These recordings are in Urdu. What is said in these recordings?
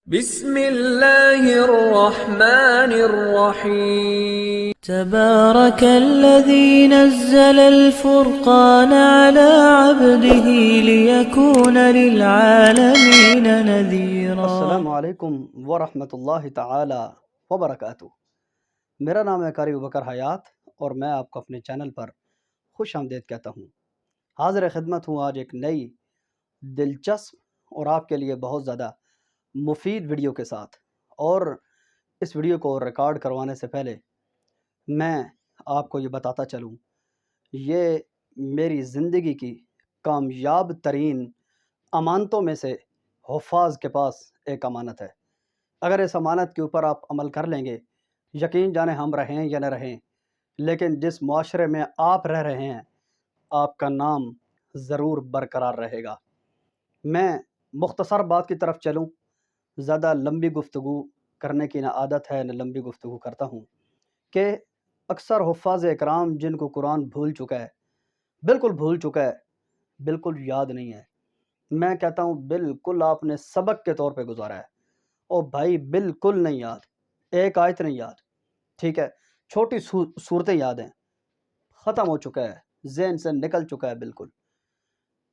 بسم الله الرحمن الرحيم. تبارك الذي نزل الفرقان على عبده ليكون للعالمين نذيرا. السلام علیکم ورحمۃ اللہ تعالی وبرکاتہ۔ میرا نام ہے قاری ابوبکر حیات اور میں آپ کو اپنے چینل پر خوش آمدید کہتا ہوں۔ حاضر خدمت ہوں آج ایک نئی دلچسپ اور آپ کے لیے بہت زیادہ مفید ویڈیو کے ساتھ۔ اور اس ویڈیو کو ریکارڈ کروانے سے پہلے میں آپ کو یہ بتاتا چلوں، یہ میری زندگی کی کامیاب ترین امانتوں میں سے حفاظ کے پاس ایک امانت ہے۔ اگر اس امانت کے اوپر آپ عمل کر لیں گے، یقین جانیں ہم رہیں یا نہ رہیں، لیکن جس معاشرے میں آپ رہ رہے ہیں آپ کا نام ضرور برقرار رہے گا۔ میں مختصر بات کی طرف چلوں، زیادہ لمبی گفتگو کرنے کی نہ عادت ہے نہ لمبی گفتگو کرتا ہوں، کہ اکثر حفاظ اکرام جن کو قرآن بھول چکا ہے، بالکل بھول چکا ہے، بالکل یاد نہیں ہے۔ میں کہتا ہوں بالکل آپ نے سبق کے طور پہ گزارا ہے، او بھائی بالکل نہیں یاد، ایک آیت نہیں یاد، ٹھیک ہے، چھوٹی صورتیں یاد ہیں، ختم ہو چکا ہے، ذہن سے نکل چکا ہے بالکل۔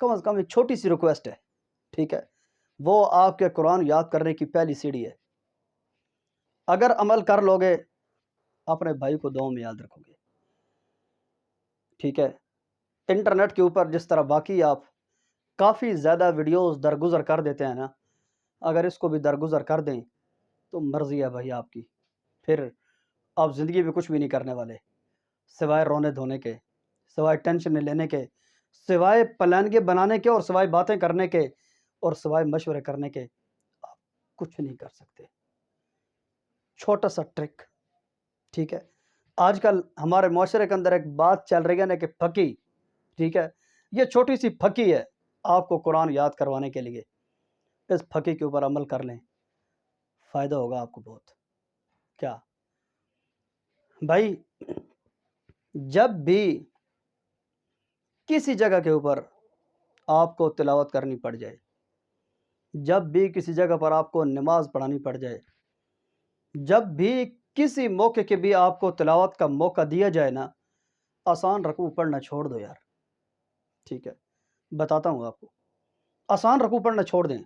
کم از کم ایک چھوٹی سی ریکویسٹ ہے، ٹھیک ہے، وہ آپ کے قرآن یاد کرنے کی پہلی سیڑھی ہے۔ اگر عمل کر لوگے اپنے بھائی کو دعاؤں میں یاد رکھو گے، ٹھیک ہے۔ انٹرنیٹ کے اوپر جس طرح باقی آپ کافی زیادہ ویڈیوز درگزر کر دیتے ہیں نا، اگر اس کو بھی درگزر کر دیں تو مرضی ہے بھائی آپ کی، پھر آپ زندگی میں کچھ بھی نہیں کرنے والے سوائے رونے دھونے کے، سوائے ٹینشن لینے کے، سوائے پلانگے بنانے کے، اور سوائے باتیں کرنے کے، اور سوائے مشورے کرنے کے آپ کچھ نہیں کر سکتے۔ چھوٹا سا ٹرک، ٹھیک ہے۔ آج کل ہمارے معاشرے کے اندر ایک بات چل رہی ہے نا کہ پھکی، ٹھیک ہے، یہ چھوٹی سی پھکی ہے آپ کو قرآن یاد کروانے کے لیے۔ اس پھکی کے اوپر عمل کر لیں، فائدہ ہوگا آپ کو بہت۔ کیا بھائی، جب بھی کسی جگہ کے اوپر آپ کو تلاوت کرنی پڑ جائے، جب بھی کسی جگہ پر آپ کو نماز پڑھانی پڑ جائے، جب بھی کسی موقع کے بھی آپ کو تلاوت کا موقع دیا جائے نا، آسان رکوع پڑھنا چھوڑ دو یار، ٹھیک ہے، بتاتا ہوں آپ کو، آسان رکوع پڑھنا چھوڑ دیں۔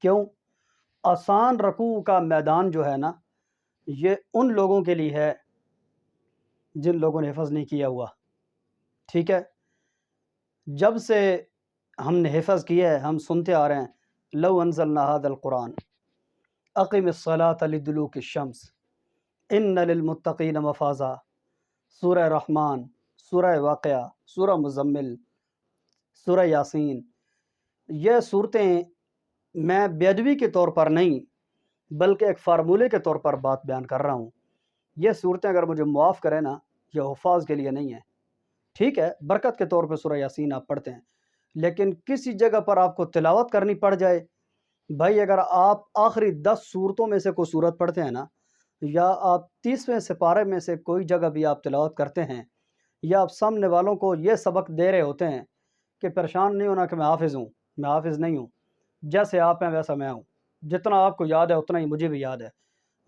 کیوں؟ آسان رکوع کا میدان جو ہے نا، یہ ان لوگوں کے لیے ہے جن لوگوں نے حفظ نہیں کیا ہوا، ٹھیک ہے۔ جب سے ہم نے حفظ کیا ہے ہم سنتے آ رہے ہیں، لو انزلنا هذا القرآن اقم الصلاة لدلوک الشمس ان للمتقین مفازا، سورہ رحمان، سورہ واقعہ، سورہ مزمل، سورہ یاسین، یہ صورتیں میں بے ادبی کے طور پر نہیں بلکہ ایک فارمولے کے طور پر بات بیان کر رہا ہوں۔ یہ صورتیں اگر مجھے معاف کریں نا، یہ حفاظ کے لیے نہیں ہیں، ٹھیک ہے، برکت کے طور پہ سورہ یاسین آپ پڑھتے ہیں، لیکن کسی جگہ پر آپ کو تلاوت کرنی پڑ جائے، بھائی اگر آپ آخری 10 صورتوں میں سے کوئی صورت پڑھتے ہیں نا، یا آپ 30ویں سپارے میں سے کوئی جگہ بھی آپ تلاوت کرتے ہیں، یا آپ سامنے والوں کو یہ سبق دے رہے ہوتے ہیں کہ پریشان نہیں ہونا کہ میں حافظ ہوں، میں حافظ نہیں ہوں، جیسے آپ ہیں ویسا میں ہوں، جتنا آپ کو یاد ہے اتنا ہی مجھے بھی یاد ہے۔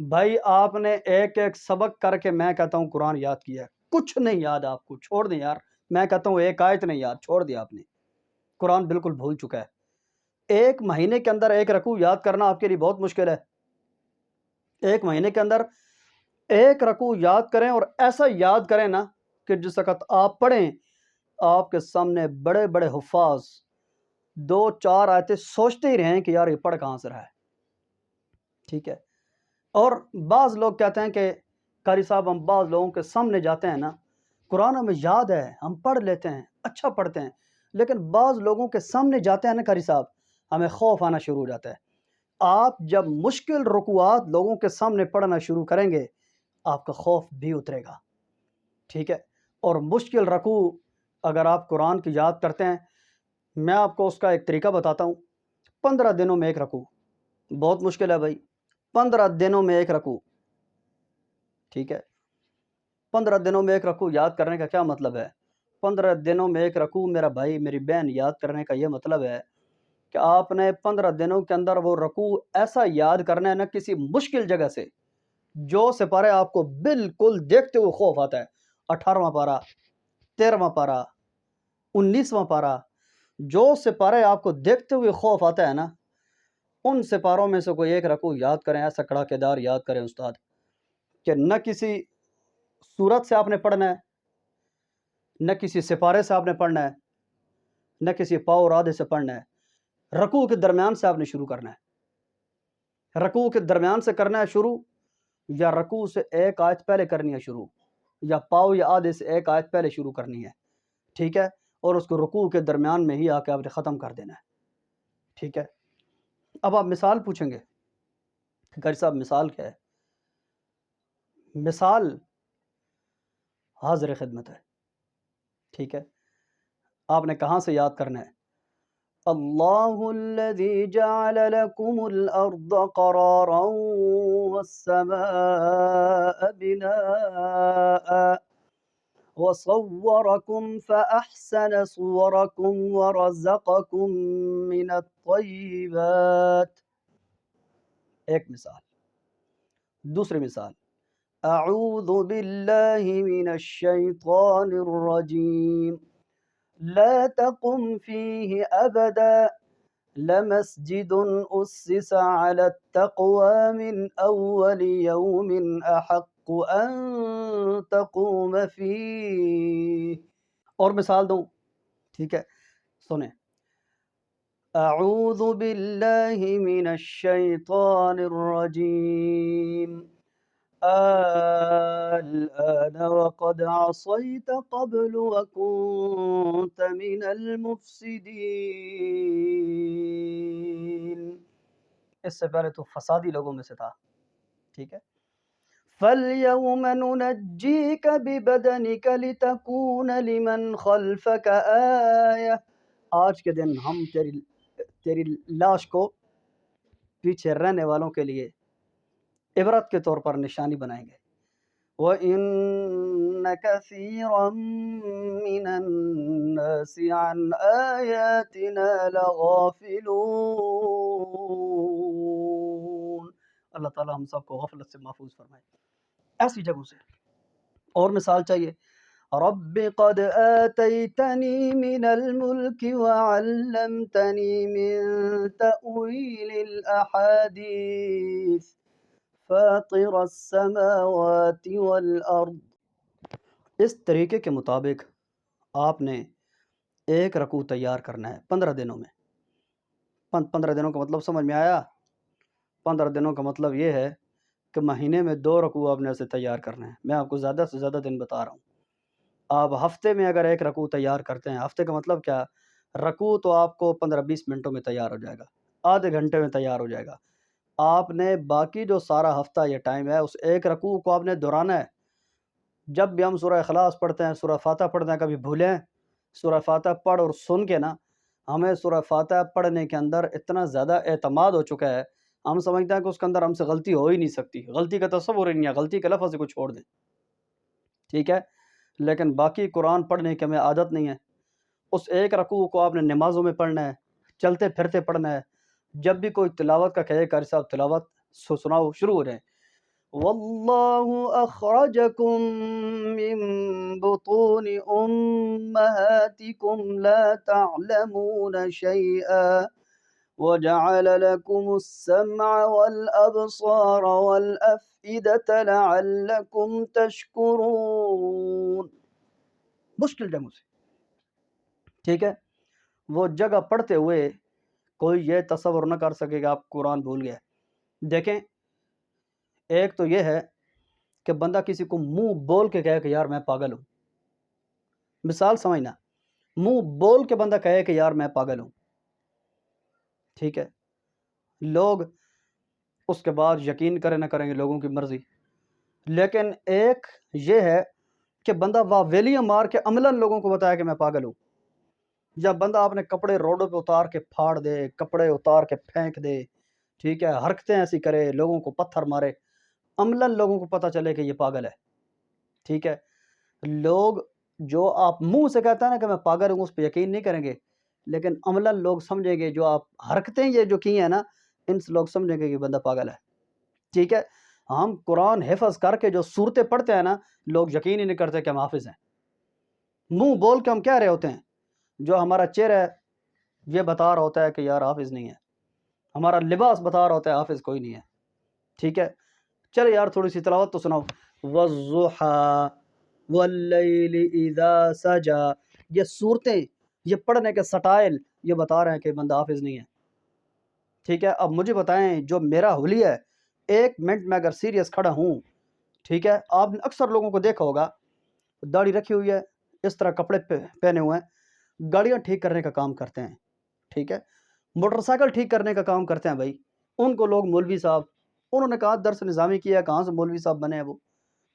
بھائی آپ نے ایک ایک سبق کر کے میں کہتا ہوں قرآن یاد کیا ہے، کچھ نہیں یاد آپ کو، چھوڑ دیں یار، میں کہتا ہوں ایک آیت نہیں یاد، چھوڑ دیا آپ نے، قرآن بالکل بھول چکا ہے۔ ایک مہینے کے اندر ایک رکوع یاد کرنا آپ کے لیے بہت مشکل ہے۔ ایک مہینے کے اندر ایک رکوع یاد کریں، اور ایسا یاد کریں نا کہ جس وقت آپ پڑھیں آپ کے سامنے بڑے بڑے حفاظ 2-4 آیتیں سوچتے ہی رہیں کہ یار یہ پڑھ کہاں سے رہا ہے، ٹھیک ہے۔ اور بعض لوگ کہتے ہیں کہ قاری صاحب ہم بعض لوگوں کے سامنے جاتے ہیں نا، قرآن ہمیں یاد ہے، ہم پڑھ لیتے ہیں، اچھا پڑھتے ہیں، لیکن بعض لوگوں کے سامنے جاتے ہیں نا قاری صاحب، ہمیں خوف آنا شروع ہو جاتا ہے۔ آپ جب مشکل رکوعات لوگوں کے سامنے پڑھنا شروع کریں گے آپ کا خوف بھی اترے گا، ٹھیک ہے۔ اور مشکل رکوع اگر آپ قرآن کی یاد کرتے ہیں، میں آپ کو اس کا ایک طریقہ بتاتا ہوں۔ 15 دنوں میں ایک رکوع، بہت مشکل ہے بھائی، 15 دنوں میں ایک رکوع، ٹھیک ہے۔ 15 دنوں میں ایک رکوع یاد کرنے کا کیا مطلب ہے؟ 15 دنوں میں ایک رکوع میرا بھائی میری بہن یاد کرنے کا یہ مطلب ہے کہ آپ نے 15 دنوں کے اندر وہ رکوع ایسا یاد کرنا ہے نا، کسی مشکل جگہ سے جو سپارے آپ کو بالکل دیکھتے ہوئے خوف آتا ہے. 18واں پارہ، 13واں پارہ، 19واں پارہ، جو سپارے آپ کو دیکھتے ہوئے خوف آتا ہے نا، ان سپاروں میں سے کوئی ایک رکوع یاد کریں، ایسا کڑاکے دار یاد کریں استاد، کہ نہ کسی سورت سے آپ نے پڑھنا ہے، نہ کسی سپارے سے آپ نے پڑھنا ہے، نہ کسی پاؤ رادے سے پڑھنا ہے. رکوع کے درمیان سے آپ نے شروع کرنا ہے. رکوع کے درمیان سے کرنا ہے شروع، یا رکوع سے ایک آیت پہلے کرنی ہے شروع، یا پاؤ یا آدھے سے ایک آیت پہلے شروع کرنی ہے. ٹھیک ہے، اور اس کو رکوع کے درمیان میں ہی آ کے آپ نے ختم کر دینا ہے. ٹھیک ہے. اب آپ مثال پوچھیں گے قاری صاحب مثال کیا ہے؟ مثال حاضر خدمت ہے. ٹھیک ہے، آپ نے کہاں سے یاد کرنا ہے؟ اللہ الذی جعل لکم الارض قرارا والسماء بناء وصورکم فأحسن صورکم ورزقکم من الطیبات. ایک مثال. دوسری مثال، اعوذ باللہ من الشیطان الرجیم لا تقم فيه ابدا لمسجد اسس على التقوى من اول يوم احق ان تقوم فيه. اور مثال دوں؟ ٹھیک ہے، سنیں. اعوذ باللہ من الشیطان الرجیم الآن وقد عصيت قبل وكنت من المفسدين. اس سے پہلے تو فسادی لوگوں میں سے تھا. ٹھیک ہے. فَالْيَوْمَ نُنَجِّيكَ بِبَدَنِكَ لِتَكُونَ لِمَنْ خَلْفَكَ آیَةً. آج کے دن ہم تیری لاش کو پیچھے رہنے والوں کے لیے عبرت کے طور پر نشانی بنائیں گے. وَإِنَّ كَثِيرًا مِّنَ النَّاسِ عَنْ آيَاتِنَا لَغَافِلُونَ. اللہ تعالیٰ ہم سب کو غفلت سے محفوظ فرمائے. ایسی جگہوں سے. اور مثال چاہیے؟ رب قد آتيتني من الملك وعلمتني من تأويل الأحاديث فاطر السماوات والأرض. اس طریقے کے مطابق آپ نے ایک رکوع تیار کرنا ہے 15 دنوں میں. 15 دنوں کا مطلب سمجھ میں آیا؟ 15 دنوں کا مطلب یہ ہے کہ مہینے میں 2 رکوع آپ نے اسے تیار کرنا ہے. میں آپ کو زیادہ سے زیادہ دن بتا رہا ہوں. آپ ہفتے میں اگر ایک رکوع تیار کرتے ہیں، ہفتے کا مطلب کیا؟ رکوع تو آپ کو 15-20 منٹوں میں تیار ہو جائے گا، آدھے گھنٹے میں تیار ہو جائے گا. آپ نے باقی جو سارا ہفتہ یہ ٹائم ہے، اس ایک رکوع کو آپ نے دہرانا ہے. جب بھی ہم سورہ اخلاص پڑھتے ہیں، سورہ فاتحہ پڑھتے ہیں، کبھی بھولیں سورہ فاتحہ پڑھ اور سن کے نا، ہمیں سورہ فاتحہ پڑھنے کے اندر اتنا زیادہ اعتماد ہو چکا ہے، ہم سمجھتے ہیں کہ اس کے اندر ہم سے غلطی ہو ہی نہیں سکتی. غلطی کا تصور ہی نہیں ہے، غلطی کے لفظ کو چھوڑ دیں. ٹھیک ہے، لیکن باقی قرآن پڑھنے کی ہمیں عادت نہیں ہے. اس ایک رکوع کو آپ نے نمازوں میں پڑھنا ہے، چلتے پھرتے پڑھنا ہے. جب بھی کوئی تلاوت کا کہے قاری صاحب تلاوت سناؤ، شروع ہو جائیں. واللہ اخرجکم من بطون امہاتکم لا تعلمون شیئا وجعل لكم السمع والابصار والافئدة لعلکم تشکرون. مشکل جگہوں سے. ٹھیک ہے، وہ جگہ پڑھتے ہوئے کوئی یہ تصور نہ کر سکے کہ آپ قرآن بھول گئے. دیکھیں، ایک تو یہ ہے کہ بندہ کسی کو منہ بول کے کہے کہ یار میں پاگل ہوں. مثال سمجھنا، منہ بول کے بندہ کہے کہ یار میں پاگل ہوں. ٹھیک ہے، لوگ اس کے بعد یقین کریں نہ کریں گے، لوگوں کی مرضی. لیکن ایک یہ ہے کہ بندہ واویلیاں مار کے عملاً لوگوں کو بتایا کہ میں پاگل ہوں. جب بندہ اپنے کپڑے روڈوں پہ اتار کے پھاڑ دے، کپڑے اتار کے پھینک دے، ٹھیک ہے، حرکتیں ایسی کرے، لوگوں کو پتھر مارے، عملاً لوگوں کو پتہ چلے کہ یہ پاگل ہے. ٹھیک ہے، لوگ جو آپ منہ سے کہتا ہے نا کہ میں پاگل ہوں، اس پہ یقین نہیں کریں گے، لیکن عملاً لوگ سمجھیں گے جو آپ حرکتیں یہ جو کی ہیں نا، ان سے لوگ سمجھیں گے کہ بندہ پاگل ہے، ٹھیک ہے۔ ہم قرآن حفظ کر کے جو صورتیں پڑھتے ہیں نا، لوگ یقین ہی نہیں کرتے کہ ہم حافظ ہیں۔ منہ بول کے ہم کہہ رہے ہوتے ہیں، جو ہمارا چہرہ ہے یہ بتا رہا ہوتا ہے کہ یار حافظ نہیں ہے، ہمارا لباس بتا رہا ہوتا ہے حافظ کوئی نہیں ہے، ٹھیک ہے۔ چلے یار تھوڑی سی تلاوت تو سناؤ۔ والضحیٰ واللیل اذا سجا، یہ صورتیں، یہ پڑھنے کے سٹائل یہ بتا رہے ہیں کہ بندہ حافظ نہیں ہے، ٹھیک ہے۔ اب مجھے بتائیں جو میرا حلیہ ہے، 1 منٹ میں اگر سیریس کھڑا ہوں، ٹھیک ہے، آپ نے اکثر لوگوں کو دیکھا ہوگا داڑھی رکھی ہوئی ہے، اس طرح کپڑے پہنے ہوئے ہیں، گاڑیاں ٹھیک کرنے کا کام کرتے ہیں، ٹھیک ہے، موٹر سائیکل ٹھیک کرنے کا کام کرتے ہیں بھائی، ان کو لوگ مولوی صاحب، انہوں نے کہا درس نظامی کیا، کہاں سے مولوی صاحب بنے ہیں وہ،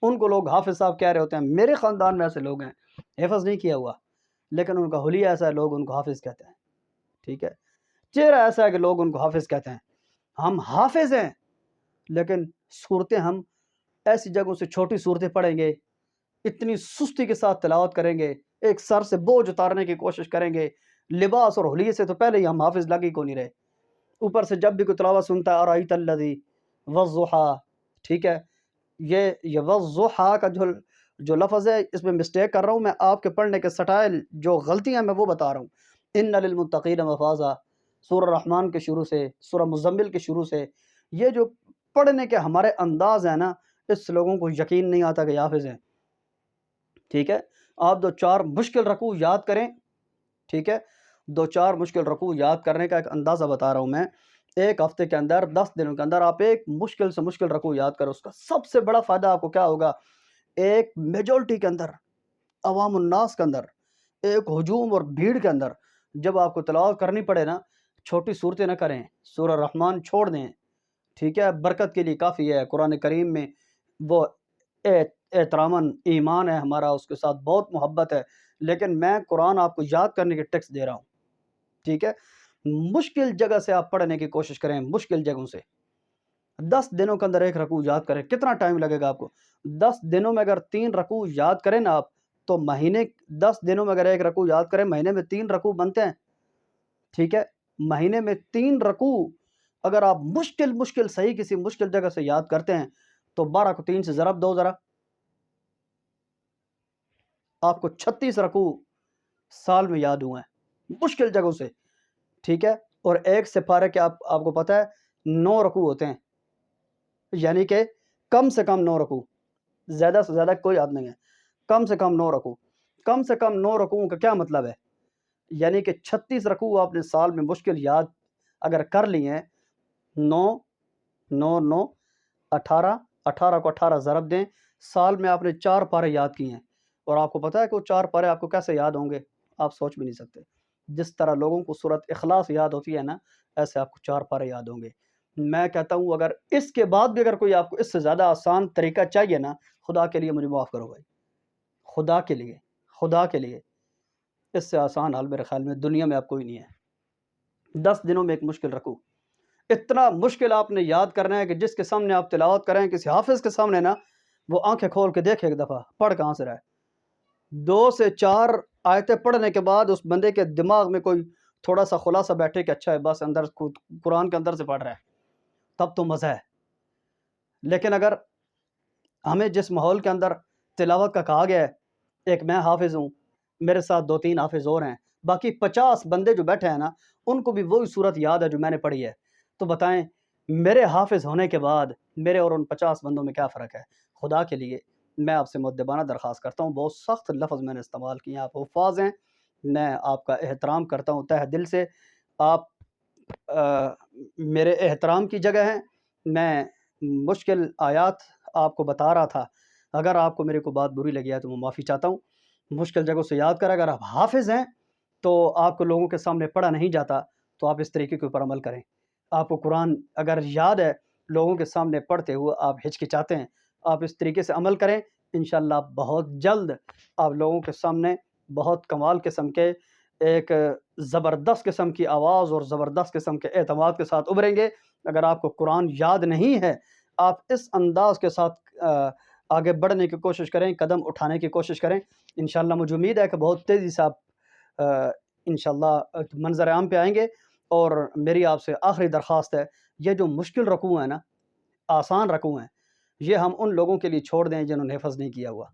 ان کو لوگ حافظ صاحب کہہ رہے ہوتے ہیں۔ میرے خاندان میں ایسے لوگ ہیں حفظ نہیں کیا ہوا، لیکن ان کا حلیہ ایسا ہے لوگ ان کو حافظ کہتے ہیں، ٹھیک ہے، چہرہ ایسا ہے کہ لوگ ان کو حافظ کہتے ہیں۔ ہم حافظ ہیں، لیکن صورتیں ہم ایسی جگہوں سے چھوٹی صورتیں پڑھیں گے، اتنی سستی کے ساتھ تلاوت کریں گے، ایک سر سے بوجھ اتارنے کی کوشش کریں گے، لباس اور حلیے سے تو پہلے ہی ہم حافظ لگی کو نہیں رہے، اوپر سے جب بھی کوئی تلاوت سنتا ہے ارایت الذی والضحیٰ، ٹھیک ہے، یہ والضحیٰ کا جو لفظ ہے اس میں مسٹیک کر رہا ہوں میں، آپ کے پڑھنے کے سٹائل جو غلطیاں میں وہ بتا رہا ہوں۔ ان للمتقین مفازا، سورہ رحمان کے شروع سے سورہ مزمل کے شروع سے، یہ جو پڑھنے کے ہمارے انداز ہیں نا، اس سے لوگوں کو یقین نہیں آتا کہ یہ حافظ ہیں، ٹھیک ہے۔ آپ 2-4 مشکل رکوع یاد کریں، ٹھیک ہے، 2-4 مشکل رکوع یاد کرنے کا ایک اندازہ بتا رہا ہوں میں، ایک ہفتے کے اندر 10 دنوں کے اندر آپ ایک مشکل سے مشکل رکوع یاد کرو، اس کا سب سے بڑا فائدہ آپ کو کیا ہوگا، ایک میجورٹی کے اندر، عوام الناس کے اندر، ایک ہجوم اور بھیڑ کے اندر جب آپ کو تلاوت کرنی پڑے نا، چھوٹی صورتیں نہ کریں، سورہ رحمان چھوڑ دیں، ٹھیک ہے، برکت کے لیے کافی ہے، قرآن کریم میں وہ احتراماً ایمان ہے ہمارا، اس کے ساتھ بہت محبت ہے، لیکن میں قرآن آپ کو یاد کرنے کے ٹیکس دے رہا ہوں، ٹھیک ہے۔ مشکل جگہ سے آپ پڑھنے کی کوشش کریں، مشکل جگہوں سے 10 دنوں کے اندر ایک رکوع یاد کریں، کتنا ٹائم لگے گا آپ کو؟ 10 دنوں میں اگر 3 رکوع یاد کریں نا آپ، تو مہینے 10 دنوں میں اگر ایک رکوع یاد کریں، مہینے میں 3 رکوع بنتے ہیں، ٹھیک ہے، مہینے میں 3 رکوع اگر آپ مشکل صحیح کسی مشکل جگہ سے یاد کرتے ہیں تو 12 کو 3 سے ضرب دو ذرا، آپ کو 36 رکوع سال میں یاد ہوئے ہیں مشکل جگہوں سے، ٹھیک ہے۔ اور ایک سپارے کے آپ کو پتہ ہے 9 رکوع ہوتے ہیں، یعنی کہ کم سے کم 9 رکوع، زیادہ سے زیادہ کوئی یاد نہیں ہے، کم سے کم 9 رکوع، کم سے کم 9 رکوعوں کا کیا مطلب ہے، یعنی کہ 36 رکوع آپ نے سال میں مشکل یاد اگر کر لی ہیں، 9 9 9 18 18 کو 18 ضرب دیں، سال میں آپ نے 4 پارے یاد کیے ہیں، اور آپ کو پتہ ہے کہ وہ 4 پارے آپ کو کیسے یاد ہوں گے، آپ سوچ بھی نہیں سکتے، جس طرح لوگوں کو سورۃ اخلاص یاد ہوتی ہے نا، ایسے آپ کو 4 پارے یاد ہوں گے۔ میں کہتا ہوں اگر اس کے بعد بھی اگر کوئی آپ کو اس سے زیادہ آسان طریقہ چاہیے نا، خدا کے لیے مجھے معاف کرو بھائی، خدا کے لیے اس سے آسان حال میرے خیال میں دنیا میں اب کوئی نہیں ہے۔ 10 دنوں میں ایک مشکل رکھو، اتنا مشکل آپ نے یاد کرنا ہے کہ جس کے سامنے آپ تلاوت کریں، کسی حافظ کے سامنے نا، وہ آنکھیں کھول کے دیکھے ایک دفعہ پڑھ کہاں سے رہا ہے، 2 سے 4 آیتیں پڑھنے کے بعد اس بندے کے دماغ میں کوئی تھوڑا سا خلاصہ بیٹھے کہ اچھا ہے بس اندر قرآن کے اندر سے پڑھ رہا ہے، تب تو مزہ ہے۔ لیکن اگر ہمیں جس ماحول کے اندر تلاوت کا کہا گیا ہے، ایک میں حافظ ہوں، میرے ساتھ 2-3 حافظ اور ہیں، باقی 50 بندے جو بیٹھے ہیں نا، ان کو بھی وہی صورت یاد ہے جو میں نے پڑھی ہے، تو بتائیں میرے حافظ ہونے کے بعد میرے اور ان 50 بندوں میں کیا فرق ہے؟ خدا کے لیے میں آپ سے مؤدبانہ درخواست کرتا ہوں، بہت سخت لفظ میں نے استعمال کیے ہیں، آپ حفاظ ہیں، میں آپ کا احترام کرتا ہوں تہ دل سے، آپ میرے احترام کی جگہ ہیں، میں مشکل آیات آپ کو بتا رہا تھا، اگر آپ کو میرے کو بات بری لگی ہے تو میں معافی چاہتا ہوں، مشکل جگہوں سے یاد کر، اگر آپ حافظ ہیں تو آپ کو لوگوں کے سامنے پڑھا نہیں جاتا تو آپ اس طریقے کے اوپر عمل کریں، آپ کو قرآن اگر یاد ہے لوگوں کے سامنے پڑھتے ہوئے آپ ہچکچاتے ہیں، آپ اس طریقے سے عمل کریں، انشاءاللہ بہت جلد آپ لوگوں کے سامنے بہت کمال قسم کے ایک زبردست قسم کی آواز اور زبردست قسم کے اعتماد کے ساتھ ابھریں گے۔ اگر آپ کو قرآن یاد نہیں ہے، آپ اس انداز کے ساتھ آگے بڑھنے کی کوشش کریں، قدم اٹھانے کی کوشش کریں، انشاءاللہ مجھے امید ہے کہ بہت تیزی سے آپ انشاءاللہ منظر عام پہ آئیں گے۔ اور میری آپ سے آخری درخواست ہے، یہ جو مشکل رکوع ہیں نا، آسان رکوع ہیں، یہ ہم ان لوگوں کے لیے چھوڑ دیں جنہوں نے حفظ نہیں کیا ہوا،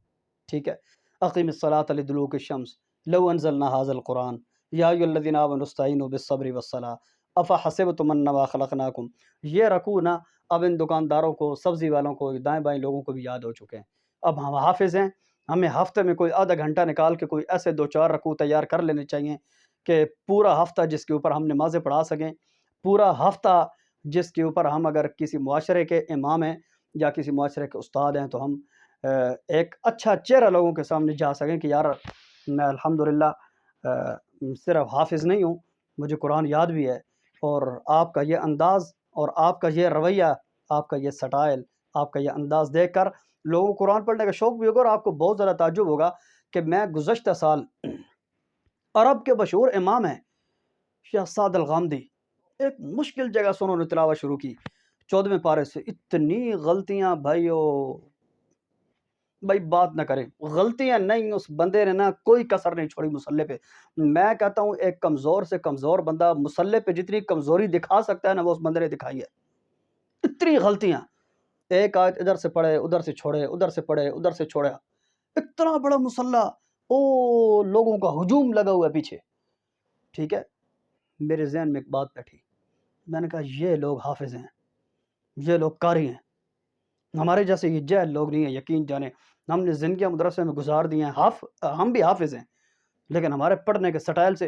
ٹھیک ہے؟ اقیم الصلاۃ لدلوک الشمس لو انزلنا هذا القرآن یا ایھا الذین آمنوا استعینوا بالصبر والصلاۃ افحسبتم انما خلقناکم۔ یہ رکوع نا اب ان دکانداروں کو، سبزی والوں کو، دائیں بائیں لوگوں کو بھی یاد ہو چکے ہیں۔ اب ہم حافظ ہیں، ہمیں ہفتے میں کوئی آدھا گھنٹہ نکال کے کوئی ایسے 2-4 رکوع تیار کر لینے چاہیے کہ پورا ہفتہ جس کے اوپر ہم نمازیں پڑھا سکیں، پورا ہفتہ جس کے اوپر ہم اگر کسی معاشرے کے امام ہیں یا کسی معاشرے کے استاد ہیں تو ہم ایک اچھا چہرہ لوگوں کے سامنے جا سکیں کہ یار میں الحمدللہ صرف حافظ نہیں ہوں، مجھے قرآن یاد بھی ہے۔ اور آپ کا یہ انداز اور آپ کا یہ رویہ، آپ کا یہ سٹائل، آپ کا یہ انداز دیکھ کر لوگوں کو قرآن پڑھنے کا شوق بھی ہوگا، اور آپ کو بہت زیادہ تعجب ہوگا کہ میں گزشتہ سال عرب کے مشہور امام ہیں شیخ سعد الغامدی، ایک مشکل جگہ سے انہوں نے تلاوت شروع کی 14ویں پارے سے، اتنی غلطیاں بھائی بات نہ کریں، غلطیاں نہیں، اس بندے نے نا کوئی کسر نہیں چھوڑی مصلے پہ۔ میں کہتا ہوں ایک کمزور سے کمزور بندہ مصلے پہ جتنی کمزوری دکھا سکتا ہے نا، وہ اس بندے نے دکھائی ہے۔ اتنی غلطیاں، ایک آیت ادھر سے پڑھے ادھر سے چھوڑے، ادھر سے پڑھے ادھر سے چھوڑا، اتنا بڑا مصلی، او لوگوں کا ہجوم لگا ہوا ہے پیچھے، ٹھیک ہے؟ میرے ذہن میں ایک بات بیٹھی، میں نے کہا یہ لوگ حافظ ہیں، یہ لوگ قاری ہیں، ہمارے جیسے یہ جاہل لوگ نہیں ہیں۔ یقین جانیں ہم نے زندگیاں مدرسے میں گزار دی ہیں، ہم بھی حافظ ہیں، لیکن ہمارے پڑھنے کے سٹائل سے،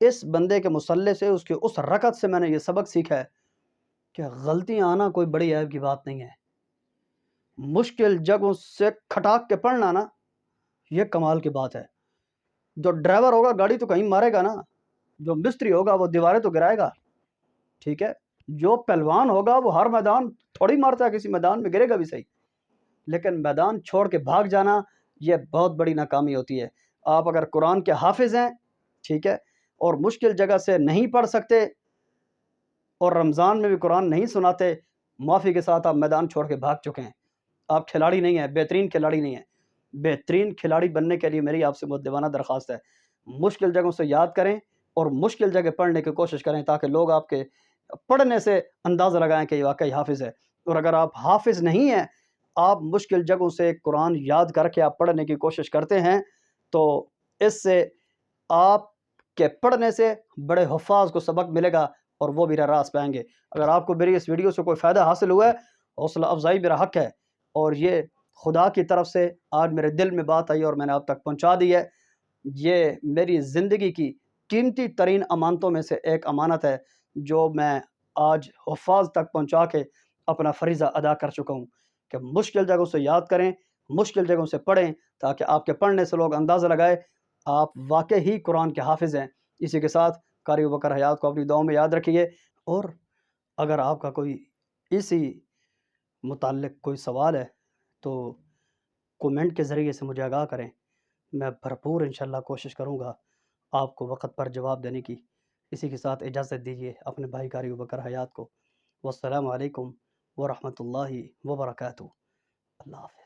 اس بندے کے مصلے سے، اس کے اس رکعت سے میں نے یہ سبق سیکھا ہے کہ غلطیاں آنا کوئی بڑی عیب کی بات نہیں ہے۔ مشکل جگہوں سے کھٹاک کے پڑھنا نا، یہ کمال کی بات ہے۔ جو ڈرائیور ہوگا گاڑی تو کہیں مارے گا نا، جو مستری ہوگا وہ دیواریں تو گرائے گا، ٹھیک ہے؟ جو پہلوان ہوگا وہ ہر میدان تھوڑی مارتا ہے، کسی میدان میں گرے گا بھی صحیح، لیکن میدان چھوڑ کے بھاگ جانا یہ بہت بڑی ناکامی ہوتی ہے۔ آپ اگر قرآن کے حافظ ہیں، ٹھیک ہے، اور مشکل جگہ سے نہیں پڑھ سکتے اور رمضان میں بھی قرآن نہیں سناتے، معافی کے ساتھ آپ میدان چھوڑ کے بھاگ چکے ہیں، آپ کھلاڑی نہیں ہیں، بہترین کھلاڑی نہیں ہیں۔ بہترین کھلاڑی بننے کے لیے میری آپ سے مؤدبانہ درخواست ہے، مشکل جگہوں سے یاد کریں اور مشکل جگہ پڑھنے کی کوشش کریں تاکہ لوگ آپ کے پڑھنے سے اندازہ لگائیں کہ یہ واقعی حافظ ہے۔ اور اگر آپ حافظ نہیں ہیں، آپ مشکل جگہوں سے قرآن یاد کر کے آپ پڑھنے کی کوشش کرتے ہیں، تو اس سے آپ کے پڑھنے سے بڑے حفاظ کو سبق ملے گا اور وہ بھی راہ راست پہ آئیں گے۔ اگر آپ کو میری اس ویڈیو سے کوئی فائدہ حاصل ہوا ہے، حوصلہ افزائی میرا حق ہے، اور یہ خدا کی طرف سے آج میرے دل میں بات آئی اور میں نے آپ تک پہنچا دی ہے۔ یہ میری زندگی کی قیمتی ترین امانتوں میں سے ایک امانت ہے جو میں آج حفاظ تک پہنچا کے اپنا فریضہ ادا کر چکا ہوں کہ مشکل جگہوں سے یاد کریں، مشکل جگہوں سے پڑھیں، تاکہ آپ کے پڑھنے سے لوگ اندازہ لگائے آپ واقعی ہی قرآن کے حافظ ہیں۔ اسی کے ساتھ قاری ابوبکر حیات کو اپنی دعاؤں میں یاد رکھیے، اور اگر آپ کا کوئی اسی متعلق کوئی سوال ہے تو کومنٹ کے ذریعے سے مجھے آگاہ کریں، میں بھرپور انشاءاللہ کوشش کروں گا آپ کو وقت پر جواب دینے کی۔ اسی کے ساتھ اجازت دیجیے اپنے بھائی قاری ابوبکر حیات کو۔ والسلام علیکم ورحمۃ اللہ وبرکاتہ۔ اللہ حافظ۔